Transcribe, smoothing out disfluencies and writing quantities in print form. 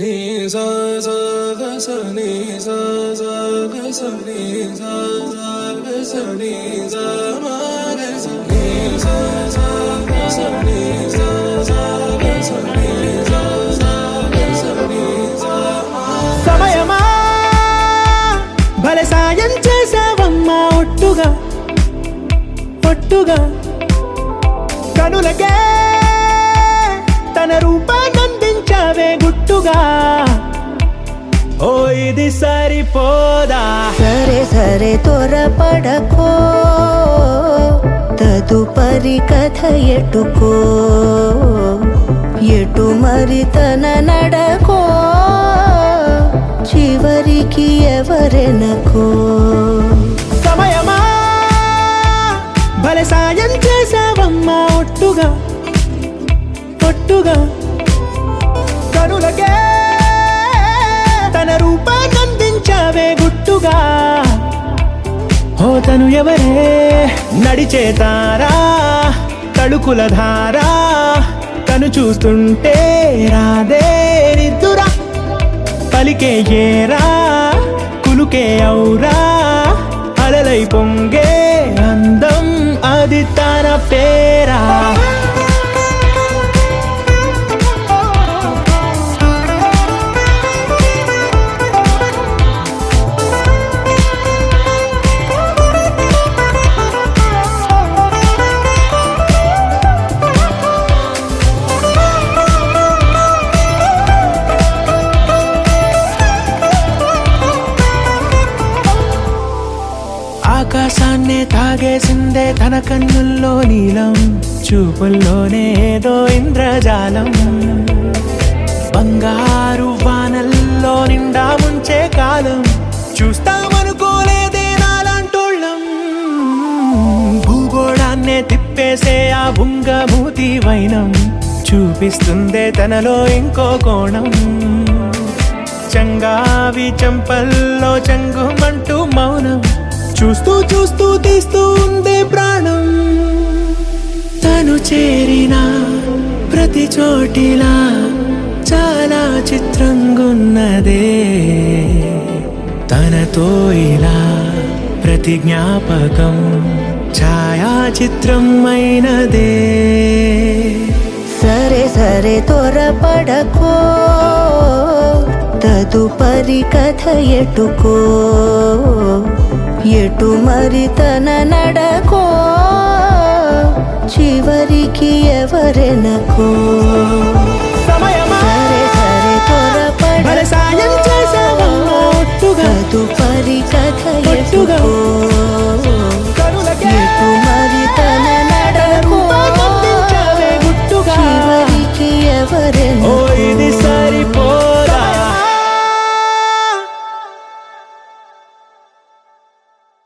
నీ సా సా గ స నీ సా సా గ స నీ సా సా గ స నీ సా మా గ స నీ సా సా గ స నీ సా సా గ స నీ సా సా గ స నీ సా మా. సమయమా భలే సాయం చేసావమ్మా ఒట్టుగా ఒట్టుగా కనులకే తన రూపాన్నందించావే గుట్టుగా. ఓ ఇది సరిపోదా? సరే సరే త్వరపడకో, తదుపరి కథ ఎటుకో, ఎటు మరి తన నడకో, చివరికి ఎవరెనకో. సమయమా భలే సాయం చేసావమ్మా ఒట్టుగా ఒట్టుగా కనులకే తన రూపాన్నందించావే గుట్టుగా. ఓ తను ఎవరే నడిచే తారా, తళుకుల ధారా, తను చూస్తుంటే రాదే నిద్దురా. పలికే ఏరా కులుకే ఔరా, అలలై పొంగే అందం అది తన పేరా. ఆకాశాన్నే తాగేసిందే తన కన్నుల్లో నీలం, చూపుల్లోనే ఏదో ఇంద్రజాలం. బంగారు వానల్లో నిండా ముంచే కాలం, చూస్తామనుకోలేదే నాలాంటోళ్ళం. భూగోళాన్నే తిప్పేసే ఆ బుంగమూతి వైనం, చూపిస్తుందే తనలో ఇంకో కోణం. చంగావి చంపల్లో చంగుమంటూ మౌనం, చూస్తూ చూస్తూ తీస్తూ ఉందే ప్రాణం. తను చేరిన ప్రతి చోటిలా చాలా చిత్రంగున్నదే, తనతో ఇలా ప్రతి జ్ఞాపకం ఛాయాచిత్రం అయినదే. సరే సరే త్వరపడకో, తదుపరి కథ ఎటుకో, ఎటు మరి తన నడకో, చివరికి ఎవరెనకో. సమయమా సరే సరే త్వరపడకో, భలే సాయం చేసావమ్మా ఒట్టుగా తదుపరి కథ ఒట్టుగా ఎటుకో,